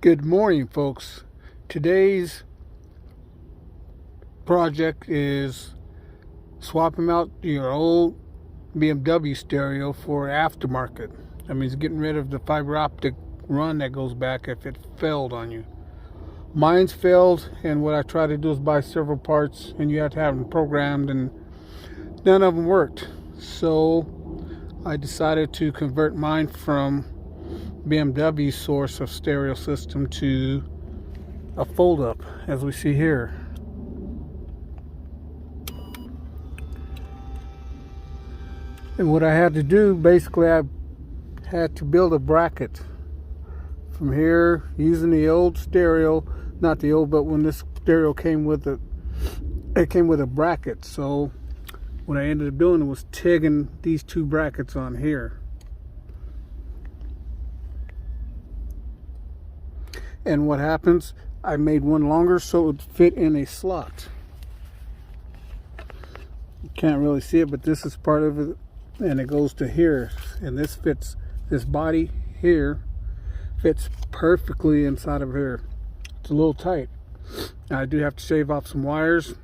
Good morning, folks. Today's project is swapping out your old BMW stereo for aftermarket. That means getting rid of the fiber optic run that goes back if it failed on you. Mine's failed, and what I tried to do is buy several parts, and you have to have them programmed, and none of them worked. So I decided to convert mine from BMW source of stereo system to a fold up, as we see here. And what I had to do, basically, I had to build a bracket from here using the old stereo, not the old, but when this stereo came with it came with a bracket. So what I ended up doing was tagging these two brackets on here. And what happens, I made one longer so it would fit in a slot. You can't really see it, but this is part of it, and it goes to here, and this fits, this body here fits perfectly inside of here. It's a little tight. Now, I do have to shave off some wires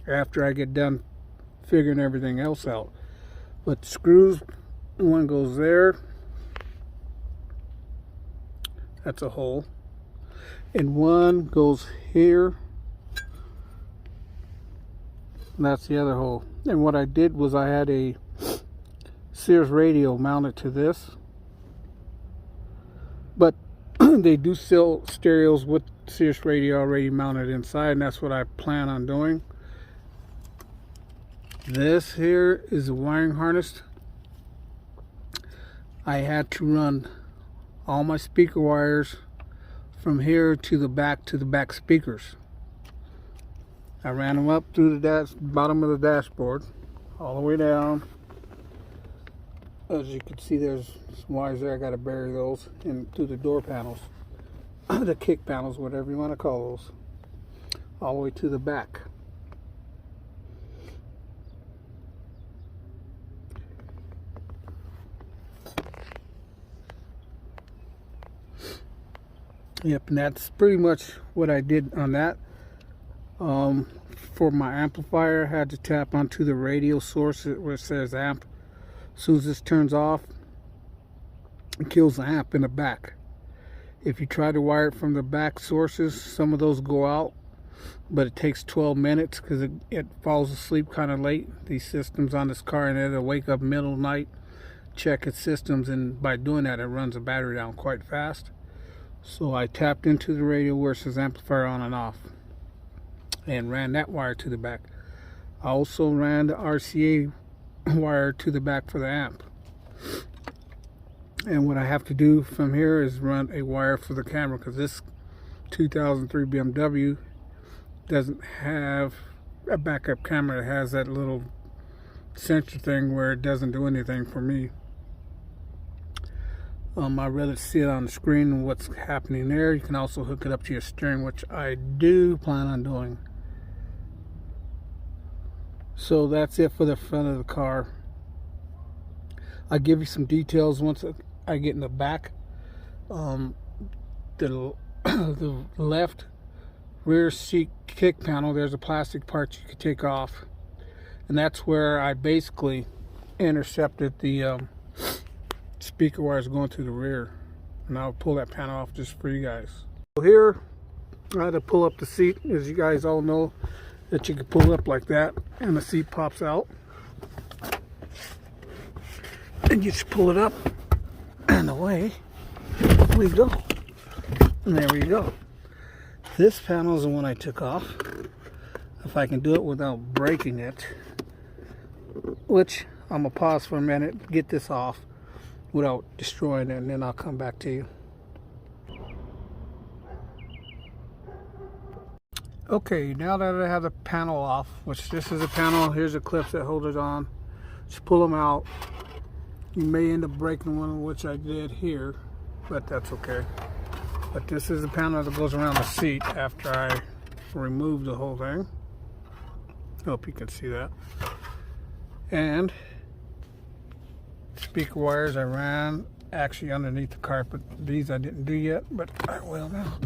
after I get done figuring everything else out, but the screws, one goes there, that's a hole, and one goes here, and that's the other hole. And what I did was I had a Sears radio mounted to this, but they do sell stereos with Sears radio already mounted inside, and that's what I plan on doing. This here is a wiring harness. I had to run all my speaker wires from here to the back speakers. I ran them up through the bottom of the dashboard all the way down. As you can see, there's some wires there. I got to bury those, and through the door panels, the kick panels, whatever you want to call those, all the way to the back. Yep, and that's pretty much what I did on that. For my amplifier, I had to tap onto the radio source where it says amp. As soon as this turns off, it kills the amp in the back. If you try to wire it from the back sources, some of those go out, but it takes 12 minutes because it falls asleep kind of late. These systems on this car, and it'll wake up middle of the night, check its systems, and by doing that, it runs the battery down quite fast. So I tapped into the radio where it says amplifier on and off, and ran that wire to the back. I also ran the RCA wire to the back for the amp. And what I have to do from here is run a wire for the camera, because this 2003 BMW doesn't have a backup camera. It has that little sensor thing where it doesn't do anything for me. I'd rather see it on the screen what's happening there. You can also hook it up to your steering, which I do plan on doing. So that's it for the front of the car. I'll give you some details once I get in the back. The left rear seat kick panel, there's a plastic part you could take off, and that's where I basically intercepted the speaker wires going through the rear, and I'll pull that panel off just for you guys. So here I had to pull up the seat, as you guys all know that you can pull up like that and the seat pops out, and you just pull it up and away we go, and there we go. This panel is the one I took off, if I can do it without breaking it, which I'm gonna pause for a minute, get this off without destroying it, and then I'll come back to you. Okay, now that I have the panel off, which this is a panel, here's the clips that hold it on. Just pull them out. You may end up breaking one, which I did here, but that's okay. But this is the panel that goes around the seat after I remove the whole thing. Hope you can see that. And speaker wires I ran actually underneath the carpet. These I didn't do yet, but I will now.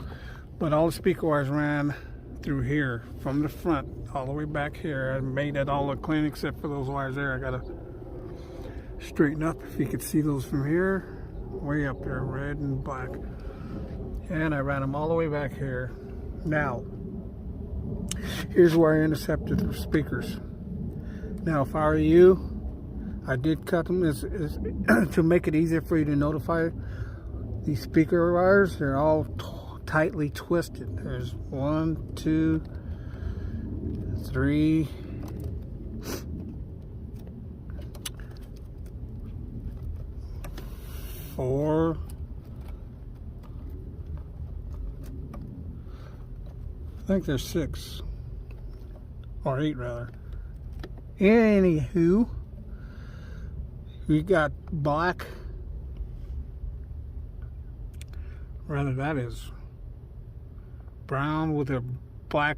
But all the speaker wires ran through here from the front all the way back here. I made it all clean except for those wires there. I gotta straighten up. If you could see those from here, way up there, red and black. And I ran them all the way back here. Now, here's where I intercepted the speakers. Now, if I were you, I did cut them to make it easier for you to notify these speaker wires. They're all tightly twisted. There's 1, 2, 3, 4. I think there's 6 or 8 rather. Anywho, we got black, rather that is brown with a black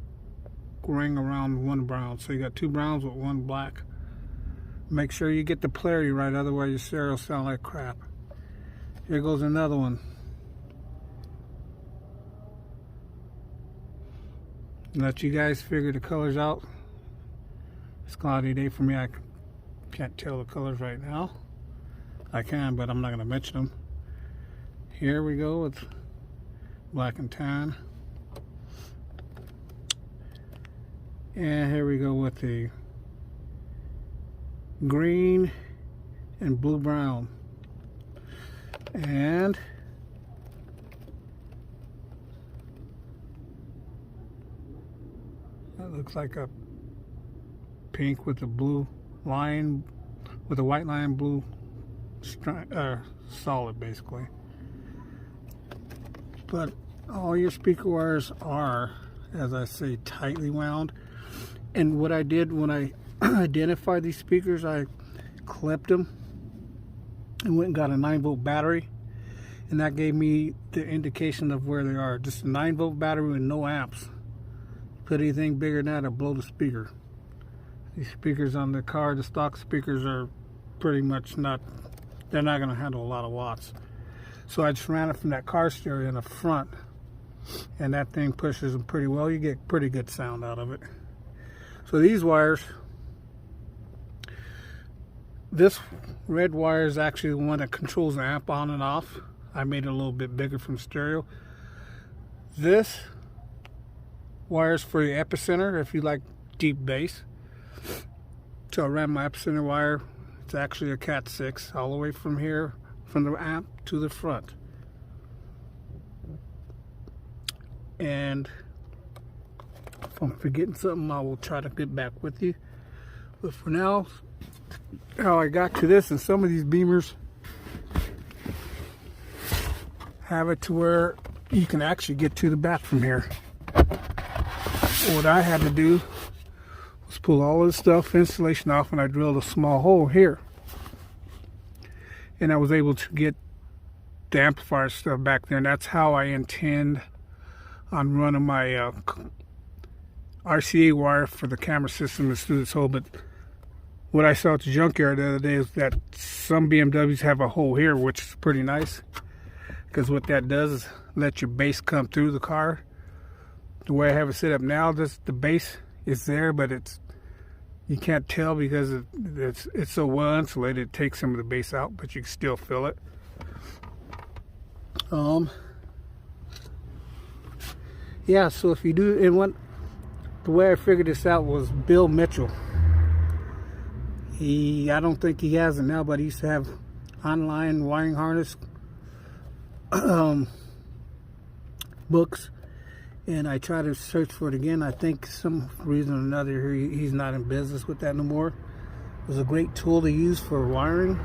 ring around one brown. So you got 2 browns with 1 black. Make sure you get the polarity right, otherwise your stereo will sound like crap. Here goes another one. Let you guys figure the colors out. It's a cloudy day for me. I can't tell the colors right now. I can, but I'm not going to mention them. Here we go with black and tan. And here we go with the green and blue brown. And that looks like a pink with a blue line, with a white line, blue solid basically. But all your speaker wires are, as I say, tightly wound. And what I did when I identified these speakers, I clipped them and went and got a 9-volt battery, and that gave me the indication of where they are. Just a 9-volt battery with no amps. Put anything bigger than that, it'll blow the speaker. These speakers on the car, the stock speakers, are pretty much not, they're not going to handle a lot of watts. So I just ran it from that car stereo in the front, and that thing pushes them pretty well. You get pretty good sound out of it. So these wires, this red wire is actually the one that controls the amp on and off. I made it a little bit bigger from stereo. This wire is for the epicenter if you like deep bass. So I ran my epicenter wire. It's actually a Cat 6 all the way from here, from the amp to the front. And if I'm forgetting something, I will try to get back with you. But for now, how I got to this, and some of these Beamers have it to where you can actually get to the back from here. What I had to do was pull all this stuff, insulation off, and I drilled a small hole here. And I was able to get the amplifier stuff back there, and that's how I intend on running my RCA wire for the camera system is through this hole. But what I saw at the junkyard the other day is that some BMWs have a hole here, which is pretty nice, because what that does is let your bass come through the car. The way I have it set up now, the bass is there, but you can't tell because it's so well insulated. It takes some of the bass out, but you can still feel it. Yeah, so if you do, and the way I figured this out was Bill Mitchell. I don't think he has it now, but he used to have online wiring harness books, and I tried to search for it again. I think some reason or another he's not in business with that no more. It was a great tool to use for wiring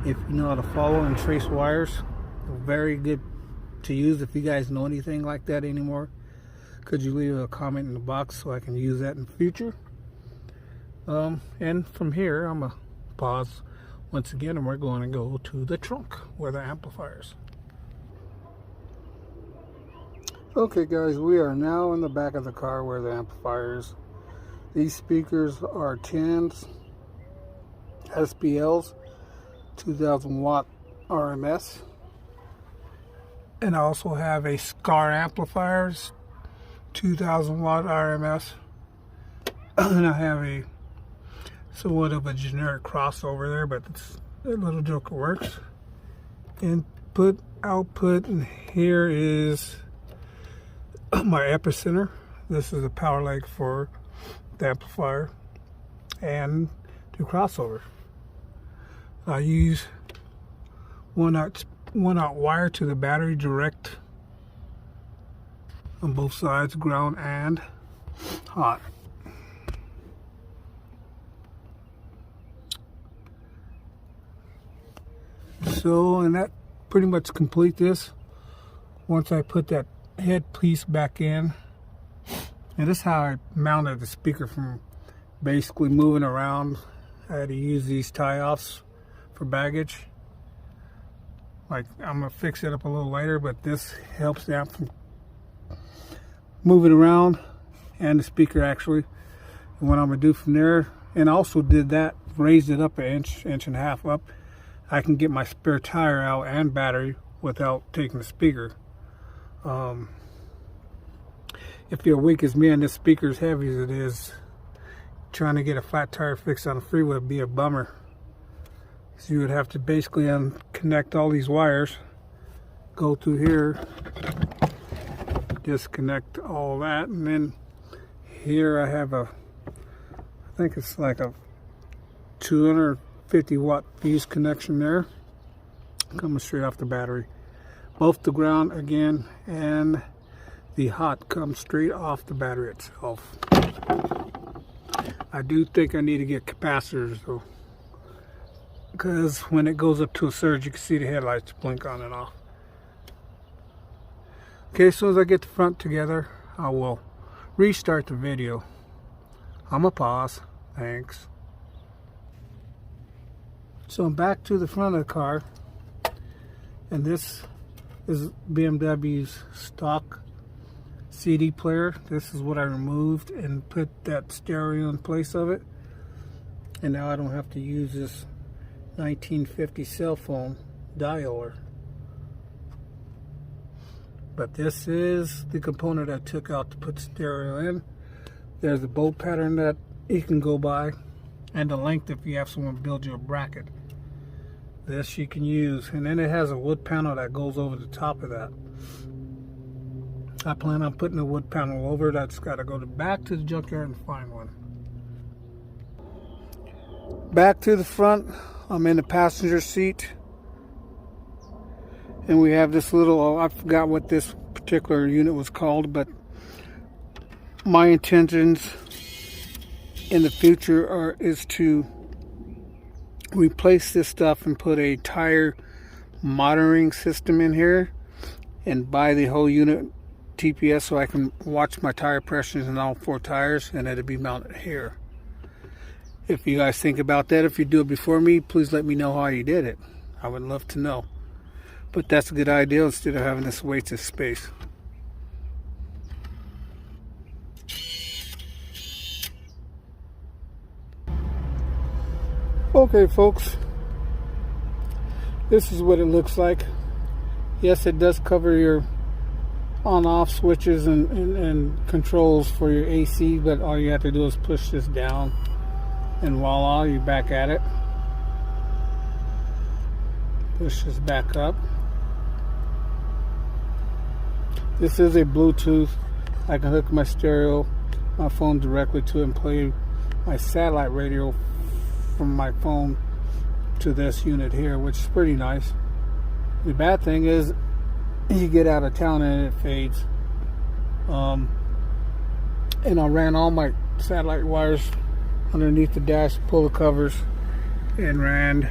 if you know how to follow and trace wires. Very good to use if you guys know anything like that anymore. Could you leave a comment in the box so I can use that in the future? And from here, I'm going to pause once again, and we're going to go to the trunk where the amplifiers. Okay guys, we are now in the back of the car where the amplifiers. These speakers are 10s, SPLs, 2000 watt RMS. And I also have a Scar amplifiers, 2000 watt RMS. And I have a somewhat of a generic crossover there, but that little joker works. Input, output, and here is my epicenter. This is the power leg for the amplifier and the crossover. I use 1/0 wire to the battery direct on both sides, ground and hot. So, and that pretty much complete this. Once I put that headpiece back in, and this is how I mounted the speaker from basically moving around. I had to use these tie-offs for baggage. Like, I'm gonna fix it up a little later, but this helps out from moving around, and the speaker actually. And what I'm gonna do from there, and also did that, raised it up an inch and a half up. I can get my spare tire out and battery without taking the speaker. If you're weak as me and this speaker is heavy as it is, trying to get a flat tire fixed on the freeway would be a bummer. So you would have to basically unconnect all these wires, go through here, disconnect all that, and then here I have I think it's like a 250 watt fuse connection there, coming straight off the battery. Both the ground again and the hot comes straight off the battery itself. I do think I need to get capacitors though, because when it goes up to a surge, you can see the headlights blink on and off. Okay, as soon as I get the front together, I will restart the video. I'm gonna pause. Thanks. So I'm back to the front of the car, and this is BMW's stock CD player. This is what I removed and put that stereo in place of it, and now I don't have to use this 1950 cell phone dioler. But this is the component I took out to put stereo in. There's a bolt pattern that you can go by, and the length if you have someone build you a bracket. This you can use, and then it has a wood panel that goes over the top of that. I plan on putting a wood panel over it. I just got to go back to the junkyard and find one. Back to the front. I'm in the passenger seat, and we have this little, I forgot what this particular unit was called, but my intentions in the future is to replace this stuff and put a tire monitoring system in here and buy the whole unit TPS so I can watch my tire pressures in all 4 tires, and it'll be mounted here. If you guys think about that, if you do it before me, please let me know how you did it. I would love to know. But that's a good idea instead of having this waste of space. Okay folks, this is what it looks like. Yes, it does cover your on-off switches and controls for your AC, but all you have to do is push this down and voila, you're back at it. Push this back up. This is a Bluetooth. I can hook my stereo, my phone directly to it and play my satellite radio from my phone to this unit here, which is pretty nice. The bad thing is you get out of town and it fades. And I ran all my satellite wires underneath the dash, pull the covers, and ran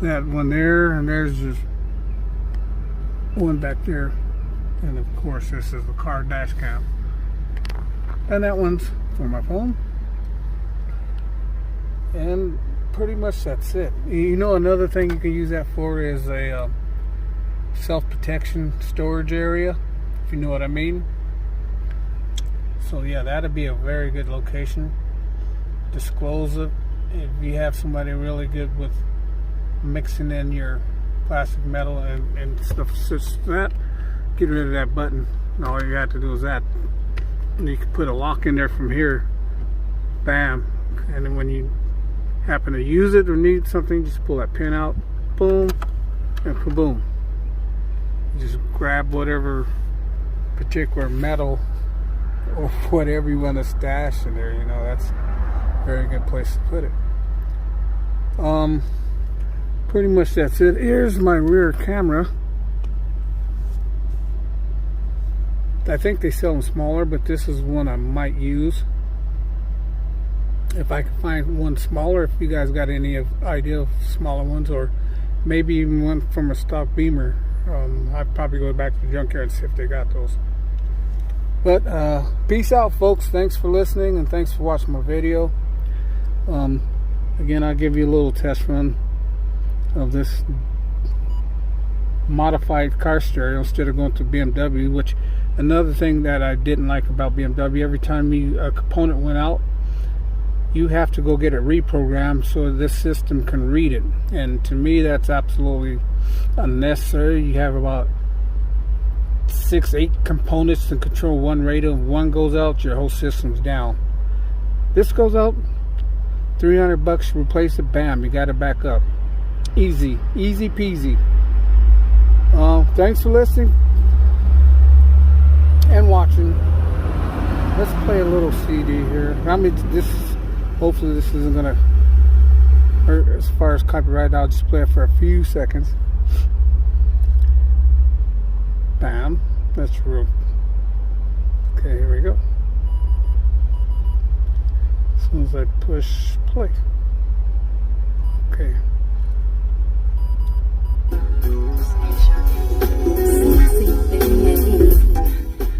that one there, and there's just one back there, and of course this is the car dash cam, and that one's for my phone. And pretty much that's it. You know, another thing you can use that for is a self-protection storage area, if you know what I mean. So yeah, that'd be a very good location. Disclose it. If you have somebody really good with mixing in your plastic, metal, and stuff such that. Get rid of that button. And all you have to do is that. And you can put a lock in there from here. Bam. And then when you happen to use it or need something, just pull that pin out. Boom. And kaboom. You just grab whatever particular metal or whatever you want to stash in there. You know, that's a very good place to put it. Pretty much that's it. Here's my rear camera. I think they sell them smaller, but this is one I might use if I can find one smaller. If you guys got any idea of smaller ones, or maybe even one from a stock Beamer, I'd probably go back to the junkyard and see if they got those. But peace out, folks. Thanks for listening, and thanks for watching my video. Again, I'll give you a little test run of this modified car stereo instead of going to BMW. Which, another thing that I didn't like about BMW, every time a component went out, you have to go get it reprogrammed so this system can read it. And to me, that's absolutely unnecessary. You have about 6-8 components to control one radio. If one goes out, your whole system's down. This goes out, $300 to replace it. Bam, you got it back up. Easy peasy. Thanks for listening and watching. Let's play a little CD here. I mean, hopefully this isn't gonna hurt as far as copyright. I'll just play it for a few seconds. Bam. That's real. Okay, here we go. As soon as I push play. Okay.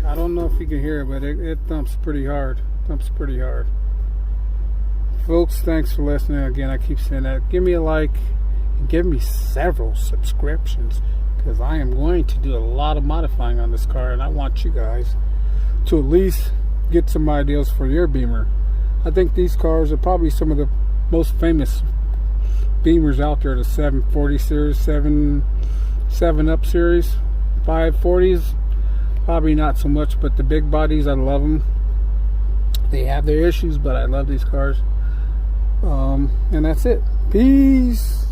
I don't know if you can hear it, but it thumps pretty hard. Folks, thanks for listening. Again, I keep saying that. Give me a like and give me several subscriptions, because I am going to do a lot of modifying on this car, and I want you guys to at least get some ideas for your Beamer. I think these cars are probably some of the most famous Beamers out there. The 740 series, 7-Up series, 540s, probably not so much, but the big bodies, I love them. They have their issues, but I love these cars. And that's it. Peace.